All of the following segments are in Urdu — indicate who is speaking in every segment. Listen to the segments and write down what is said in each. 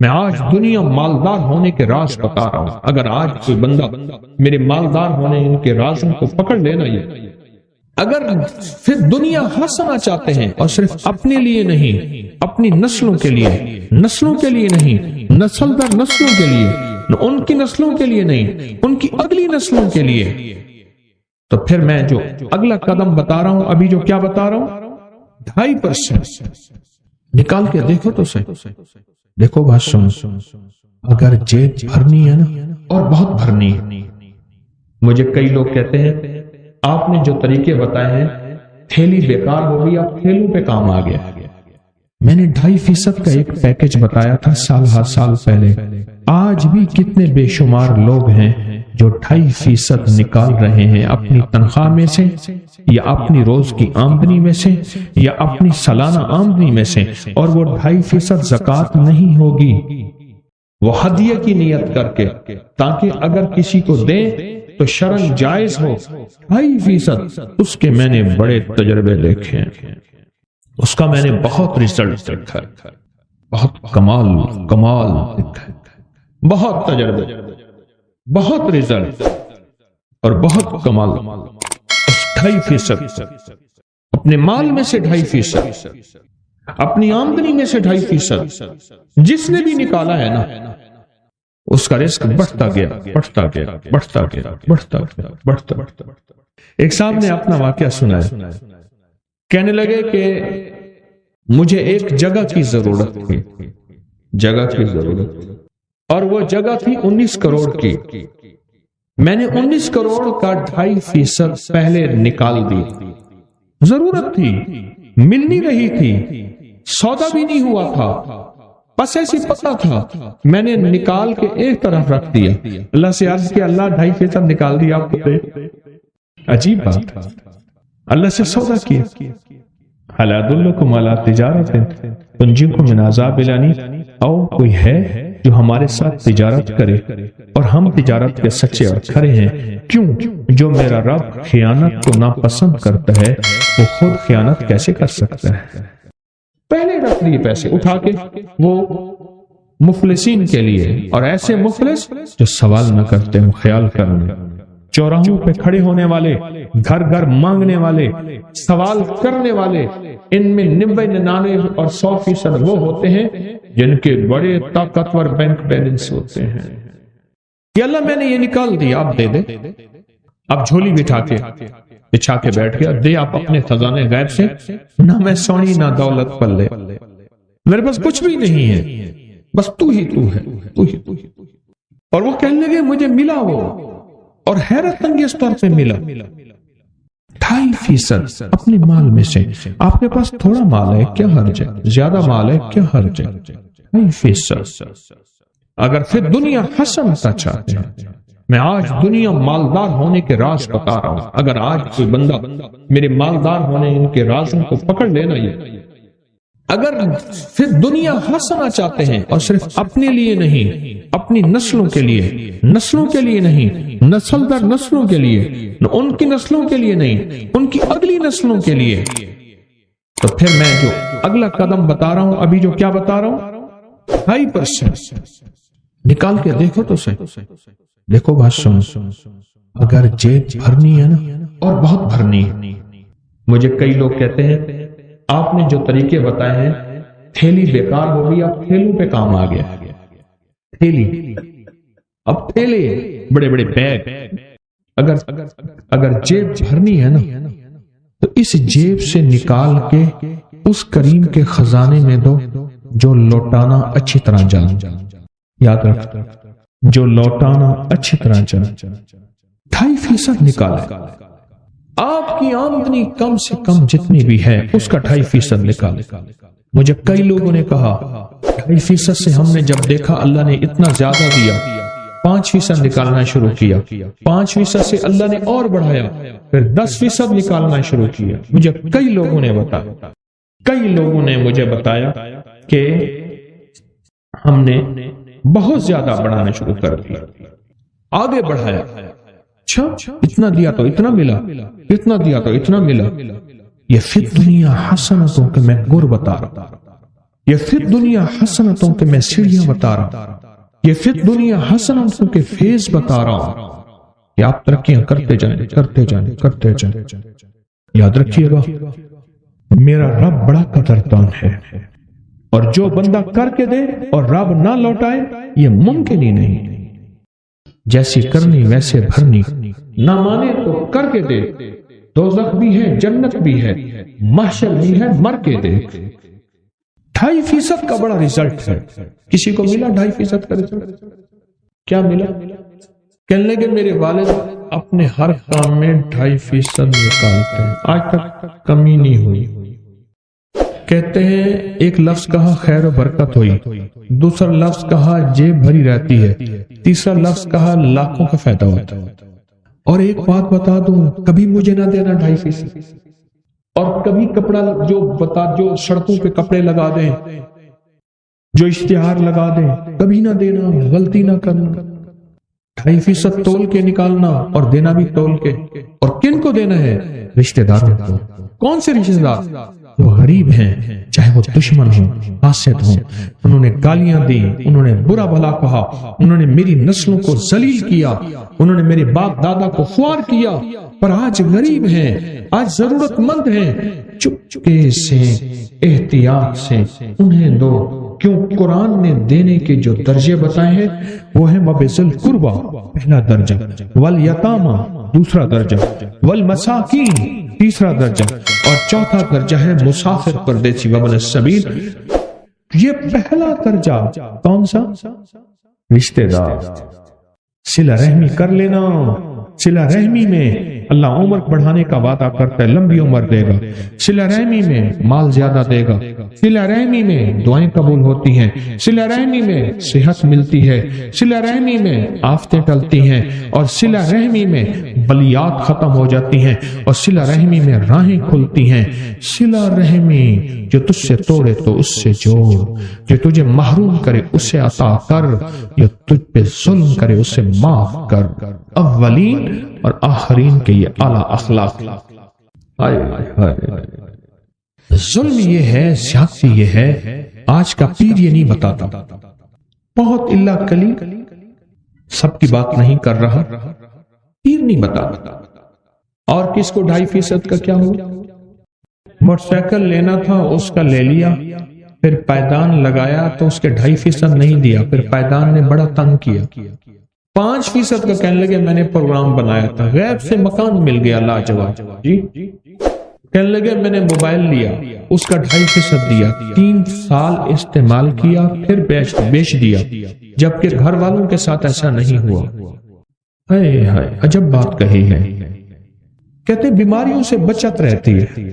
Speaker 1: میں آج دنیا مالدار ہونے کے راز بتا رہا ہوں. اگر آج کوئی بندہ میرے مالدار ہونے ان کے رازوں کو پکڑ لینا، یہ اگر پھر دنیا ہنسنا چاہتے ہیں اور صرف اپنے لیے نہیں، اپنی نسلوں کے لیے نہیں، نسل در نسلوں کے لیے، ان کی نسلوں کے لیے نہیں، ان کی اگلی نسلوں کے لیے، تو پھر میں جو اگلا قدم بتا رہا ہوں، ابھی جو کیا بتا رہا ہوں، 2.5% نکال کے دیکھو تو صحیح. دیکھو بات سنو، اگر جیب بھرنی ہے نا، اور بہت بھرنی ہے. مجھے کئی لوگ کہتے ہیں آپ نے جو طریقے بتائے ہیں تھیلی بیکار ہو گئی، اب تھیلوں پہ کام آ گیا. میں نے 2.5% کا ایک پیکج بتایا تھا سال پہلے. آج بھی کتنے بے شمار لوگ ہیں جو 2.5% نکال رہے ہیں اپنی تنخواہ میں سے، یا اپنی روز کی آمدنی میں سے، یا اپنی سالانہ آمدنی میں سے، اور وہ 2.5% زکوٰۃ نہیں ہوگی، وہ ہدیہ کی نیت کر کے، تاکہ اگر کسی کو دیں تو شرعاً جائز ہو. 2.5% اس کے میں نے بڑے تجربے دیکھے ہیں، اس کا میں نے بہت رزلٹ دیکھا ہے، بہت کمال دیکھا ہے، بہت تجربے، بہت رزلٹ اور بہت کمال. 2.5% اپنے مال میں سے 2.5%، اپنی آمدنی میں سے 2.5%، جس نے بھی نکالا ہے نا، اس کا رزق بڑھتا گیا. ایک صاحب نے اپنا واقعہ سنایا، کہنے لگے کہ مجھے ایک جگہ کی ضرورت تھی، اور وہ جگہ تھی 19 کروڑ کی. میں نے 19 کروڑ کا 2.5% پہلے نکال دی. ضرورت تھی، مل نہیں رہی تھی، سودا بھی نہیں ہوا تھا، بس ایسی پتہ تھا. میں نے نکال کے ایک طرف رکھ دیا. اللہ سے عرض کیا، اللہ 2.5% نکال دیا آپ کو دے. عجیب بات، اللہ سے سودا کیا. هل ادلکم علی تجارت تنجیکم من عذاب الیم، او کوئی ہے جو ہمارے ساتھ تجارت کرے اور ہم تجارت کے سچے اور کھرے ہیں. کیوں؟ جو میرا رب خیانت کو ناپسند کرتا ہے وہ خود خیانت کیسے کر سکتا ہے؟ پہلے رکھ دیے پیسے اٹھا کے وہ مفلسین کے لیے، اور ایسے مفلس جو سوال نہ کرتے ہوں، خیال کرنے، چوراہوں پہ کھڑے ہونے والے، گھر گھر مانگنے والے، سوال کرنے والے. ان میں 90، 99 اور 100% وہ ہوتے ہیں جن کے بڑے طاقتور بینک بیلنس ہوتے ہیں کہ اللہ میں نے یہ نکال دیا، آپ دے دے. اب جھولی بچھا کے بیٹھ گیا، دے آپ اپنے خزانے غیب سے. نہ میں سونی نہ دولت پلے، میرے پاس کچھ بھی نہیں ہے، بس تو ہی ہے. اور وہ کہنے لگے مجھے ملا وہ، اور حیرت انگیز طور پہ ملا 2.5% اپنے مال میں سے. آپ کے پاس تھوڑا مال ہے کیا حرج ہے، زیادہ مال ہے کیا حرج ہے. 2.5%. اگر پھر دنیا حسنتا چاہتے ہیں، میں آج دنیا مالدار ہونے کے راز بتا رہا ہوں. اگر آج کوئی بندہ میرے مالدار ہونے ان کے رازوں کو پکڑ لینا، یہ اگر پھر دنیا ہنسنا چاہتے ہیں اور صرف اپنے لیے نہیں، اپنی نسلوں کے لیے نہیں، نسل در نسلوں کے لیے، ان کی نسلوں کے لیے نہیں، ان کی اگلی نسلوں کے لیے، تو پھر میں جو اگلا قدم بتا رہا ہوں، ابھی جو کیا بتا رہا ہوں، 2.5% نکال کے دیکھو تو صحیح. دیکھو بات سنو، اگر جیب بھرنی ہے نا، اور بہت بھرنی ہے. مجھے کئی لوگ کہتے ہیں آپ نے جو طریقے بتائے ہیں تھیلی بیکار ہو گئی، اب تھیلوں پہ کام آ گیا. تھیلی، اب تھیلے، بڑے بڑے بیگ. اگر جیب بھرنی ہے نا، تو اس جیب سے نکال کے اس کریم کے خزانے میں دو جو لوٹانا اچھی طرح جان. یاد رکھ، جو لوٹانا اچھی طرح جان. 2.5% نکالا. آپ کی آمدنی کم سے کم جتنی بھی ہے اس کا 2.5% نکالے. مجھے کئی لوگوں نے کہا 2.5% سے ہم نے جب دیکھا اللہ نے اتنا زیادہ دیا، 5% نکالنا شروع کیا. 5% سے اللہ نے اور بڑھایا، پھر 10% نکالنا شروع کیا. مجھے کئی لوگوں نے مجھے بتایا کہ ہم نے بہت زیادہ بڑھانا شروع کر دیا، آگے بڑھایا. اچھا اتنا دیا تو اتنا ملا، اتنا دیا تو اتنا ملا. یہ فی الدنیا حسنتوں کے میں گر بتا رہا، یہ فی الدنیا حسنتوں کے میں سیڑھیاں بتا رہا ہوں، یہ فی الدنیا حسنتوں کے فیض بتا رہا ہوں کہ آپ ترقیاں کرتے جائیں کرتے جائیں کرتے جائیں۔ یاد رکھیے گا میرا رب بڑا قدردان ہے، اور جو بندہ کر کے دے اور رب نہ لوٹائے یہ ممکن ہی نہیں۔ جیسی کرنی ویسے بھرنی، نہ مانے تو کر کے دے، دوزخ بھی ہے جنت بھی ہے، محشر بھی ہے مر کے دے۔ 2.5% کا بڑا ریزلٹ ہے۔ کسی کو ملا 2.5% کا ریزلٹ؟ کیا ملا؟ کہنے لگے میرے والد اپنے ہر کام میں 2.5% نکالتے ہیں، آج تک کمی نہیں ہوئی۔ کہتے ہیں ایک لفظ کہا خیر و برکت ہوئی، دوسرا لفظ کہا جیب بھری رہتی ہے، تیسرا لفظ کہا لاکھوں کا فائدہ ہوتا ہے۔ اور ایک بات بتا دوں، کبھی مجھے نہ دینا 2.5%، اور کبھی کپڑا جو سڑکوں پہ کپڑے لگا دیں، جو اشتہار لگا دیں، کبھی نہ دینا، غلطی نہ کرنا۔ 2.5% تول کے نکالنا اور دینا بھی تول کے۔ اور کن کو دینا ہے؟ رشتہ داروں کو۔ کون سے رشتہ دار؟ وہ غریب ہیں، چاہے وہ دشمن ہوں، حاسد ہوں۔ انہوں نے گالیاں دی، انہوں نے برا بھلا کہا، انہوں نے میری نسلوں کو ذلیل کیا، انہوں نے میرے باپ دادا کو خوار کیا، پر آج غریب ہیں، آج ضرورت مند ہیں۔ چپکے سے احتیاط سے انہیں دو، کیوں قرآن نے دینے کے جو درجے بتائے ہیں وہ ہیں وَبِذِی الْقُرْبَى پہلا درجہ، وَالْیَتَامَى دوسرا درجہ، وَالْمَسَاکِین تیسرا درجہ، اور چوتھا درجہ ہے مسافر پردیسی وابن السبیل۔ یہ پہلا درجہ کون سا؟ رشتہ دار۔ صلہ رحمی کر لینا۔ صلہ رحمی میں اللہ عمر بڑھانے کا وعدہ کرتا ہے، لمبی عمر دے گا، صلہ رحمی میں مال زیادہ دے گا، صلہ رحمی میں دعائیں قبول ہوتی ہیں، صلہ رحمی میں صحت ملتی ہے، صلہ رحمی میں آفتیں ٹلتی ہیں، اور صلہ رحمی میں بلیات ختم ہو جاتی ہیں، اور صلہ رحمی میں راہیں کھلتی ہیں۔ صلہ رحمی جو تجھ سے توڑے تو اس سے جوڑ، جو تجھے محروم کرے اسے عطا کر، جو تجھ پہ ظلم کرے اسے معاف کر۔ اولین اور آخرین کے یہ اعلیٰ اخلاق۔ ظلم یہ ہے، زیادتی یہ ہے، آج کا پیر یہ نہیں بتاتا، بہت اللہ کلی سب کی بات نہیں کر رہا، پیر نہیں بتاتا۔ اور کس کو 2.5% کا کیا ہو؟ موٹر سائیکل لینا تھا اس کا لے لیا، پھر پائدان لگایا تو اس کے 2.5% نہیں دیا، پھر پائدان نے بڑا تنگ کیا۔ 5% کا کہنے لگے میں نے پروگرام بنایا تھا، غیب سے مکان مل گیا لاجواب جی۔ کہنے لگے میں نے موبائل لیا، اس کا 2.5% دیا، 3 سال استعمال کیا، پھر بیچ دیا، جبکہ گھر والوں کے ساتھ ایسا نہیں ہوا۔ عجب بات کہی ہے۔ کہتے بیماریوں سے بچت رہتی ہے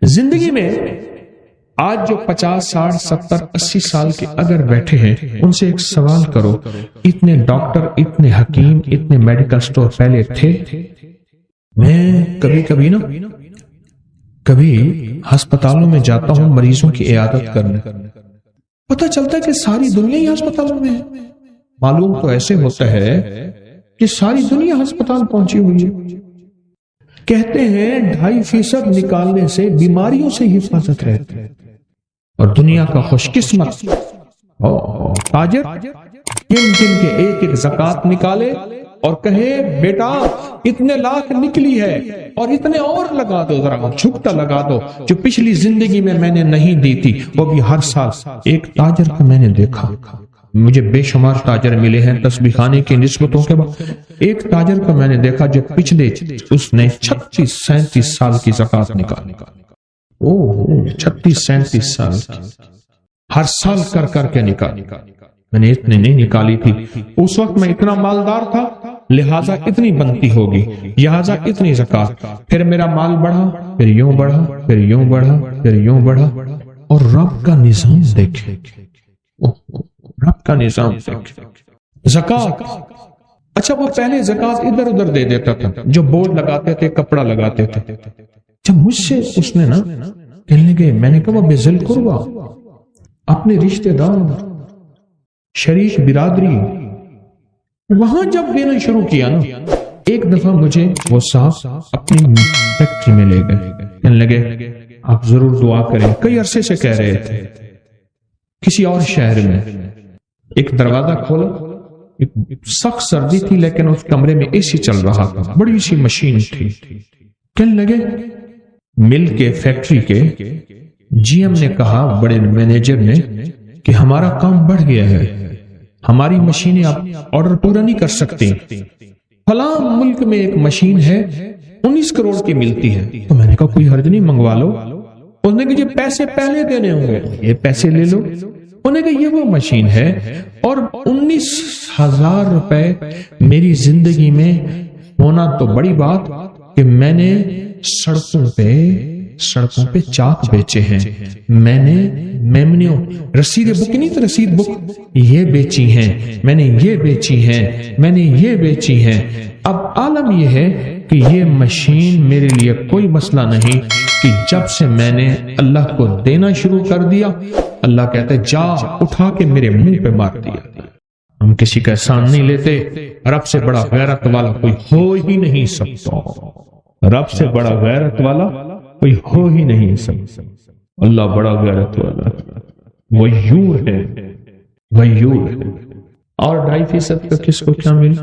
Speaker 1: زندگی میں۔ آج جو 50 60 70 80 سال کے اگر بیٹھے ہیں، ان سے ایک سوال کرو، اتنے ڈاکٹر، اتنے حکیم، اتنے میڈیکل سٹور پہلے تھے؟ میں کبھی ہسپتالوں میں جاتا ہوں مریضوں کی عیادت کرنے، پتہ چلتا ہے کہ ساری دنیا ہی ہسپتالوں میں ہے۔ معلوم تو ایسے ہوتا ہے کہ ساری دنیا ہسپتال پہنچی ہوئی ہے۔ کہتے ہیں 2.5% نکالنے سے بیماریوں سے حفاظت رہتی ہے۔ اور دنیا کا خوش قسمت تاجر جن کے ایک زکات نکالے اور کہے بیٹا اتنے لاکھ نکلی ہے اور اتنے اور لگا دو، ذرا چھپتا لگا دو جو پچھلی زندگی میں نے نہیں دی تھی، وہ بھی ہر سال۔ ایک تاجر کو میں نے دیکھا، مجھے بے شمار تاجر ملے ہیں تسبیح خانے کی نسبتوں کے بعد، ایک تاجر کو میں نے دیکھا جو پچھلے اس نے 36 37 سال کی زکات نکالی۔ 36 37 سال کی، ہر سال کر کے نکالی۔ میں نے اتنے نہیں نکالی تھی، اس وقت میں اتنا مالدار تھا، لہٰذا اتنی بنتی ہوگی، لہٰذا اتنی زکات۔ پھر میرا مال بڑھا، پھر یوں بڑھا، پھر یوں بڑھا، پھر یوں بڑھا۔ اور رب کا نظام دیکھے، رب کا نظام دیکھے۔ زکات، اچھا وہ پہلے زکات ادھر ادھر دے دیتا تھا، جو بورڈ لگاتے تھے، کپڑا لگاتے تھے۔ جب مجھ سے اس نے کہنے لگے، میں نے کہا بِذِی الْقُرْبَى، اپنے رشتہ دار، شریک برادری، وہاں جب دینا شروع کیا ایک دفعہ مجھے وہ صاحب اپنی فیکٹری میں لے گئے، کہنے لگے آپ ضرور دعا کریں، کئی عرصے سے کہہ رہے تھے، کسی اور شہر میں، ایک دروازہ کھولا، سخت سردی تھی لیکن اس کمرے میں اے سی چل رہا تھا، بڑی سی مشین تھی. کہنے لگے مل کے فیکٹری کے جی ایم نے کہا، بڑے مینیجر نے، کہ ہمارا کام بڑھ گیا ہے، ہماری مشینیں اب آرڈر پورا نہیں کر سکتی، فلاں ملک میں ایک مشین ہے 19 کروڑ کی ملتی ہے. تو میں نے کہا کوئی حرج نہیں، منگوا لو. انہوں نے کہا یہ پیسے پہلے دینے ہوں گے، یہ پیسے لے لو. انہوں نے کہا یہ وہ مشین ہے، اور 19,000 روپے میری زندگی میں ہونا تو بڑی بات کہ میں نے سڑکوں پہ چاک بیچے ہیں، میں نے میمنیوں، رسید بک نہیں تو رسید بک یہ بیچی ہیں، میں نے یہ بیچی ہیں، میں نے یہ بیچی ہیں. اب عالم یہ ہے کہ یہ مشین میرے لیے کوئی مسئلہ نہیں کہ جب سے میں نے اللہ کو دینا شروع کر دیا، اللہ کہتے جا اٹھا کے میرے منہ پہ مار دیا. ہم کسی کا احسان نہیں لیتے. رب سے بڑا غیرت والا کوئی ہو ہی نہیں سکتا، رب سے بڑا غیرت والا کوئی ہو ہی نہیں سکتا. اللہ بڑا غیرت والا غیور ہے، غیور ہے. اور 2.5% کا کس کو کیا ملا؟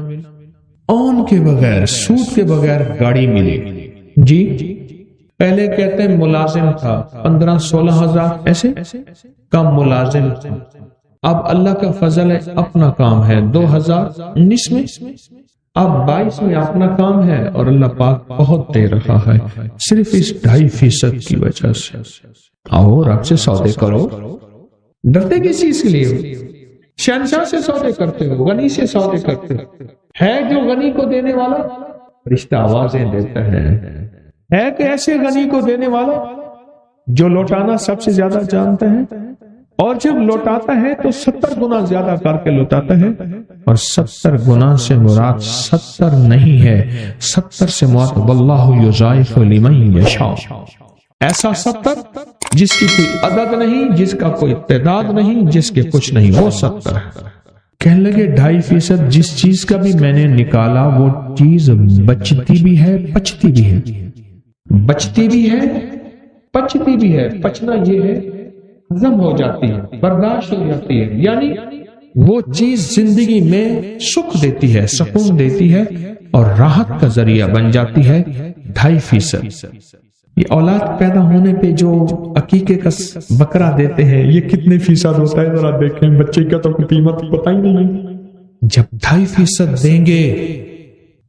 Speaker 1: اون کے بغیر، سود کے بغیر گاڑی ملی. جی پہلے کہتے ہیں ملازم تھا 15-16 ہزار، ایسے کم ملازم تھا. اب اللہ کا فضل ہے، اپنا کام ہے 2019 میں، اب 22 میں اپنا کام ہے، اور اللہ پاک بہت دے رہا ہے صرف اس 2.5% کی وجہ سے. آؤ رب سے سودے کرو. ڈرتے کس چیز کے لیے؟ شہنشاہ سے سودے کرتے ہو، غنی سے سودے کرتے ہو. ہے جو غنی کو دینے والا فرشتہ آوازیں دیتا ہے کہ ایسے غنی کو دینے والا جو لوٹانا سب سے زیادہ جانتا ہے، اور جب لوٹاتا ہے تو 70 گنا زیادہ کر کے لوٹاتا ہے. اور 70 گنا سے مراد 70 نہیں ہے، 70 سے مراد واللہ یضاعف لمن یشاء. ایسا 70 جس کی کوئی عدد نہیں، جس کا کوئی تعداد نہیں، جس کے کچھ نہیں، وہ 70 ہے. کہنے لگے 2.5% جس چیز کا بھی میں نے نکالا وہ چیز بچتی بھی ہے، پچتی بھی ہے. بچتی بھی ہے، پچتی بھی ہے. پچنا یہ ہے ہضم ہو جاتی ہے، برداشت ہو جاتی ہے، یعنی وہ چیز زندگی میں سکھ دیتی ہے، سکون دیتی ہے، اور راحت کا ذریعہ بن جاتی ہے. 2.5%. یہ اولاد پیدا ہونے پہ جو عقیقے کا بکرا دیتے ہیں، یہ کتنے فیصد ہوتا ہے ذرا دیکھیں. بچے کا تو قیمت پتہ ہی نہیں. جب 2.5% دیں گے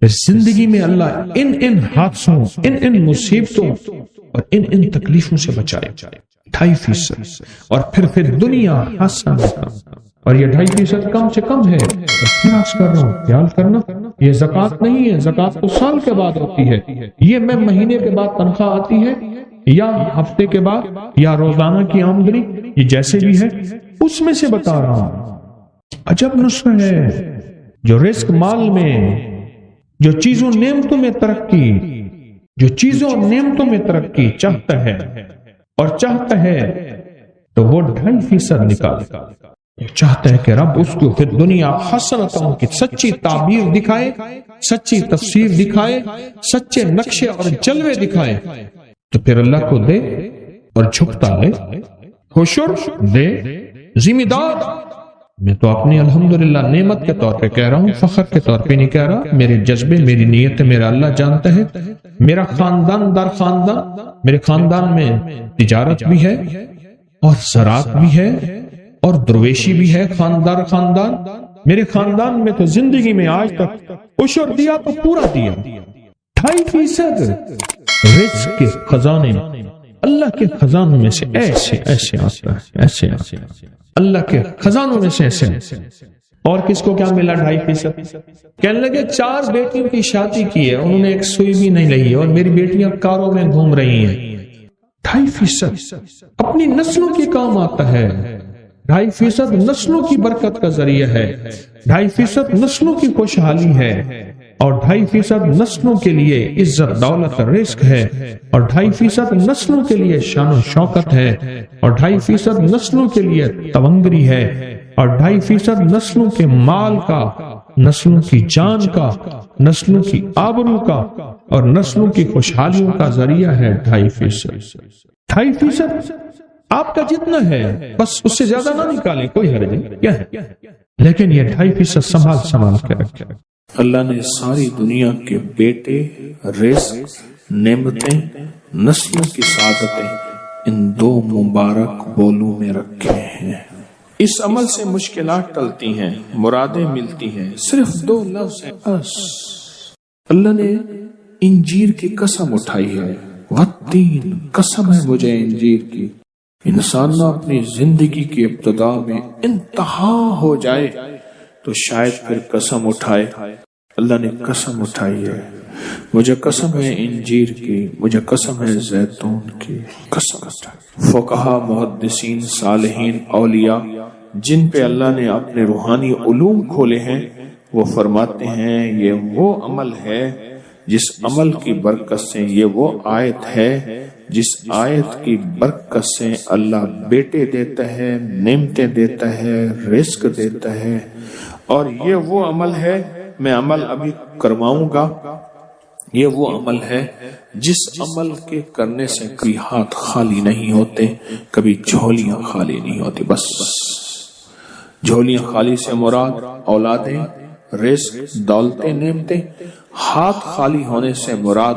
Speaker 1: پھر زندگی میں اللہ ان حادثوں، ان مصیبتوں اور ان تکلیفوں سے بچائے. 2.5%. اور پھر دنیا حسن. اور یہ 2.5% کم سے کم ہے. خیال کر رہا ہوں، خیال کرنا یہ زکوٰۃ نہیں ہے. زکوٰۃ تو سال کے بعد ہوتی ہے. یہ میں مہینے کے بعد تنخواہ آتی ہے، یا ہفتے کے بعد، یا روزانہ کی آمدنی، یہ جیسے بھی ہے اس میں سے بتا رہا ہوں. عجب نسخہ ہے جو رزق مال میں، جو چیزوں نعمتوں میں ترقی، جو چیزوں نعمتوں میں ترقی چاہتا ہے، اور چاہتا ہے تو وہ 2.5% نکالے. چاہتا ہے کہ رب اس کو پھر دنیا حسنتوں کی سچی تعبیر دکھائے، سچی تفسیر دکھائے، سچے نقشے اور جلوے دکھائے، تو پھر اللہ کو دے اور جھکتا لے. حشر دے، ذمہ دار. میں تو اپنی الحمدللہ نعمت کے طور پہ کہہ رہا ہوں، فخر کے طور پہ نہیں کہہ رہا. میرے جذبے، میری نیت میرا اللہ جانتا ہے. میرا خاندان در خاندان، میرے خاندان میں تجارت بھی ہے، اور زراعت بھی ہے، اور درویشی بھی ہے. خاندان میرے خاندان میں تو زندگی میں آج تک عشر دیا تو پورا دیا. 2.5% رزق کے خزانے اللہ کے خزانوں میں سے ایسے آتا ہے، ایسے اللہ کے خزانوں میں سے ایسے. اور کس کو کیا ملا 2.5%؟ کہنے لگے 4 بیٹیوں کی شادی کی ہے، انہوں نے ایک سوئی بھی نہیں لئی، اور میری بیٹیاں کاروں میں گھوم رہی ہیں. 2.5% اپنی نسلوں کے کام آتا ہے. 2.5% نسلوں کی برکت کا ذریعہ ہے. 2.5% نسلوں کی خوشحالی ہے، اور 2.5% نسلوں کے لیے عزت دولت رزق ہے، اور 2.5% نسلوں کے لیے شان و شوکت ہے، اور 2.5% نسلوں کے لیے تونگری ہے، اور 2.5% نسلوں کے مال کا، نسلوں کی جان کا، نسلوں کی آبرو کا، اور نسلوں کی خوشحالیوں کا ذریعہ ہے. 2.5%. آپ کا جتنا ہے بس اس سے زیادہ نہ نکالیں، کوئی حرج نہیں، کیا ہے، لیکن یہ 2.5% سنبھال کے رکھیں۔
Speaker 2: اللہ نے ساری دنیا کے بیٹے، رزق، نعمتیں، نسلوں کی سعادتیں ان 2 مبارک بولوں میں رکھے ہیں۔ اس عمل سے مشکلات ٹلتی ہیں، مرادیں ملتی ہیں، صرف 2 لفظ ہیں بس۔ اللہ نے انجیر کی قسم اٹھائی ہے، والتین، قسم ہے مجھے انجیر کی۔ انسان نہ اپنی زندگی کی ابتدا میں انتہا ہو جائے تو شاید پھر قسم اٹھائے۔ اللہ نے قسم اٹھائی ہے، مجھے قسم ہے انجیر کی، مجھے قسم ہے زیتون کی، قسم اٹھائی۔ فقہا، محدثین، صالحین، اولیاء جن پہ اللہ نے اپنے روحانی علوم کھولے ہیں، وہ فرماتے ہیں یہ وہ عمل ہے جس عمل کی برکت سے، یہ وہ آیت ہے جس آیت کی برکت سے اللہ بیٹے دیتا ہے، نعمتیں دیتا ہے، رزق دیتا ہے، اور یہ وہ عمل ہے، میں عمل ابھی کرواؤں گا، یہ وہ عمل ہے جس عمل کے کرنے سے کبھی ہاتھ خالی نہیں ہوتے، کبھی جھولیاں خالی نہیں ہوتی۔ بس جھولیاں خالی سے مراد اولادیں، رزق، دولتیں، نعمتیں۔ ہاتھ خالی ہونے سے مراد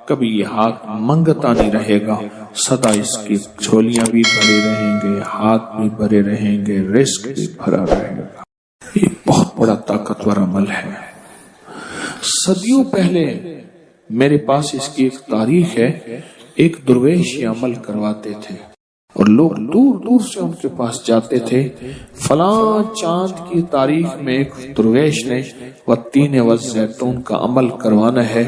Speaker 2: کبھی یہ ہاتھ منگتا نہیں رہے گا، سدا اس کی جھولیاں بھی بھرے رہیں گے، ہاتھ بھی بھرے رہیں گے، رزق بھی بھرا رہے گا۔ یہ بہت بڑا طاقتور عمل ہے۔ صدیوں پہلے میرے پاس اس کی ایک تاریخ ہے، ایک درویش یہ عمل کرواتے تھے اور لوگ دور دور سے ان کے پاس جاتے تھے۔ فلاں چاند کی تاریخ میں ایک درویش نے والتین والزیتون کا عمل کروانا ہے،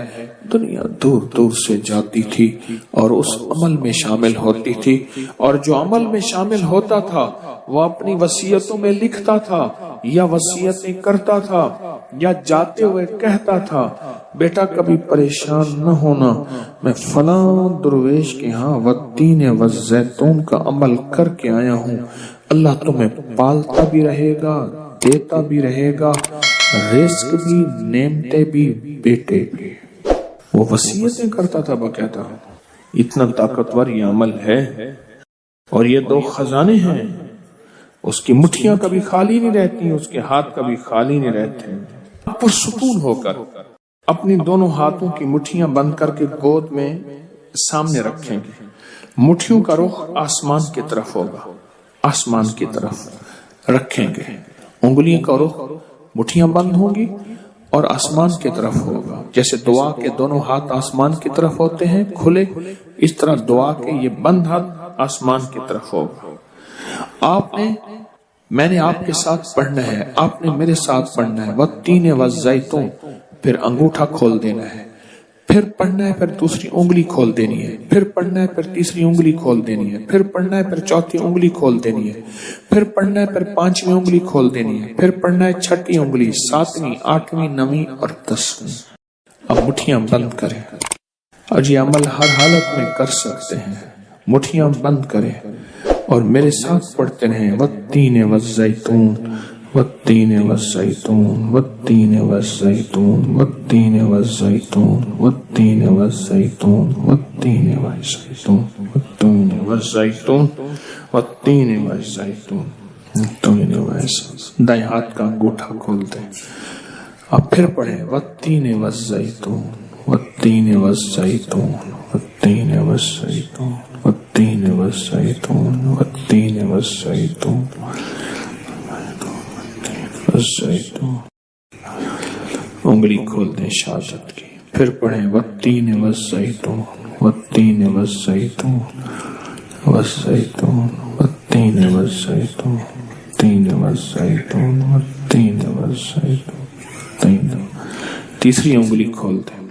Speaker 2: دنیا دور دور سے جاتی تھی اور اس عمل میں شامل ہوتی تھی، اور جو عمل میں شامل ہوتا تھا وہ اپنی وصیتوں میں لکھتا تھا یا وصیتیں کرتا تھا یا جاتے ہوئے کہتا تھا، بیٹا کبھی پریشان نہ ہونا، میں فلاں درویش کے ہاں والتین والزیتون کا عمل کر کے آیا ہوں، اللہ تمہیں پالتا بھی رہے گا، دیتا بھی رہے گا، رزق بھی، نعمتیں بھی، بیٹے بھی۔ وہ وصیتیں کرتا تھا باقاعدہ۔ اتنا طاقتور یہ عمل ہے، اور یہ 2 خزانے ہیں، اس کی مٹھیاں کبھی خالی نہیں رہتی، اس کے ہاتھ کبھی خالی نہیں رہتے۔ پرسکون ہو کر اپنی دونوں ہاتھوں کی مٹھیاں بند کر کے گود میں سامنے رکھیں گے، مٹھیوں کا رخ آسمان کی طرف ہوگا، آسمان کی طرف رکھیں گے، انگلیوں کا رخ، مٹھیاں بند ہوں گی اور آسمان کی طرف ہوگا۔ جیسے دعا کے دونوں ہاتھ آسمان کی طرف ہوتے ہیں کھلے، اس طرح دعا کے یہ بند ہاتھ آسمان کی طرف ہوگا۔ میں نے آپ کے ساتھ پڑھنا ہے، آپ نے میرے ساتھ پڑھنا ہے، والتین والزیتون، پھر انگوٹھا کھول دینا ہے، پھر پڑھنا ہے، پھر دوسری انگلی کھول دینی ہے، پھر پڑھنا ہے، پھر تیسری انگلی کھول دینی ہے، پھر پڑھنا ہے، پھر چوتھی انگلی کھول دینی ہے، پھر پڑھنا ہے، پھر 5ویں انگلی کھول دینی ہے، پھر پڑھنا ہے 6ٹھی انگلی، 7ویں، 8ویں، 9ویں اور 10ویں۔ اب مٹھیاں بند کریں، اور یہ عمل ہر حالت میں کر سکتے ہیں۔ مٹھیاں بند کریں اور میرے ساتھ پڑھتے رہیں، والتین والزیتون، والتین والزیتون، والتین والزیتون، والتین والزیتون، والتین والزیتون، والتین والزیتون، والتین والزیتون، والتین والزیتون، والتین والزیتون۔ دائیں ہاتھ کا انگوٹھا کھول دیں، اب پھر پڑھیں، والتین والزیتون، والتین والزیتون، والتین والزیتون، والتین والزیتون، والتین والزیتون، والزیتون۔ انگلی کھول دیں شہادت کی، پھر پڑھیں، والتین والزیتون، والتین والزیتون، والزیتون، والتین والزیتون، والتین والزیتون، والتین والزیتون۔ تیسری انگلی کھول دیں،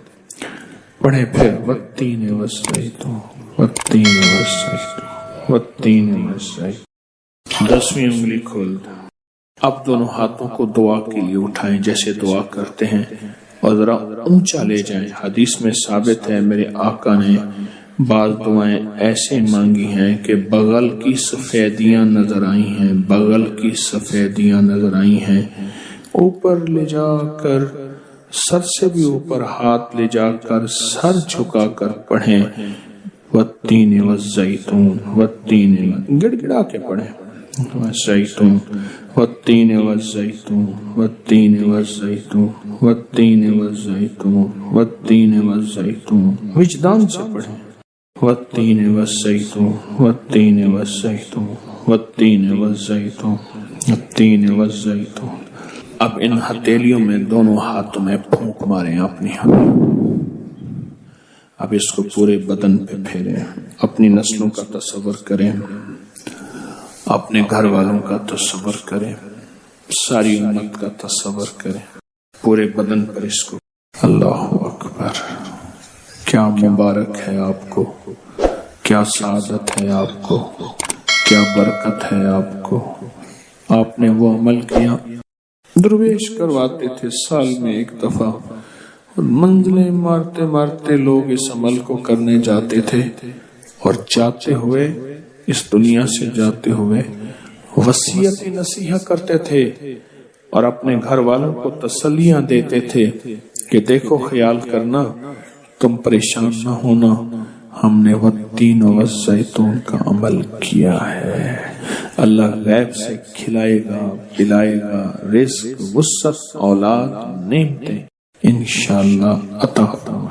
Speaker 2: پڑھیں پھر، والتین والزیتون، والتین والزیتون، والتین والزیتون۔ 10ویں انگلی کھول دیں۔ اب دونوں ہاتھوں کو دعا کے لیے اٹھائیں جیسے دعا کرتے ہیں، اور ذرا اونچا لے جائیں۔ حدیث میں ثابت ہے میرے آقا نے بعض دعائیں ایسے مانگی ہیں کہ بغل کی سفیدیاں نظر آئی ہیں، بغل کی سفیدیاں نظر آئی ہیں۔ اوپر لے جا کر، سر سے بھی اوپر ہاتھ لے جا کر، سر جھکا کر پڑھیں، والتین والزیتون والتین گڑ گڑا کے پڑھیں والزیتون والتین والزیتون والتین والزیتون والتین والزیتون والتین والزیتون وجدان سے پڑھیں والتین والزیتون والتین والزیتون والتین والزیتون والتین والزیتون. اب ان ہتھیلیوں میں دونوں ہاتھوں میں پھونک ماریں اپنی ہاتھ. اب اس کو پورے بدن پہ پھیریں. اپنی نسلوں کا تصور کریں, اپنے گھر والوں کا تصور کریں, ساری امت کا تصور کریں, پورے بدن پر اس کو. اللہ اکبر. کیا مبارک ہے آپ کو, کیا سعادت ہے آپ کو, کیا برکت ہے آپ کو. آپ نے وہ عمل کیا. درویش کرواتے تھے سال میں ایک دفعہ, اور منزلیں مارتے مارتے لوگ اس عمل کو کرنے جاتے تھے, اور جاتے ہوئے اس دنیا سے جاتے ہوئے وصیت نصیحت کرتے تھے, اور اپنے گھر والوں کو تسلیاں دیتے تھے کہ دیکھو خیال کرنا, تم پریشان نہ ہونا, ہم نے والتین والزیتون کا عمل کیا ہے. اللہ غیب سے کھلائے گا, پلائے گا, رزق, وسعت, اولاد, نعمتیں انشاءاللہ عطا فرمائے.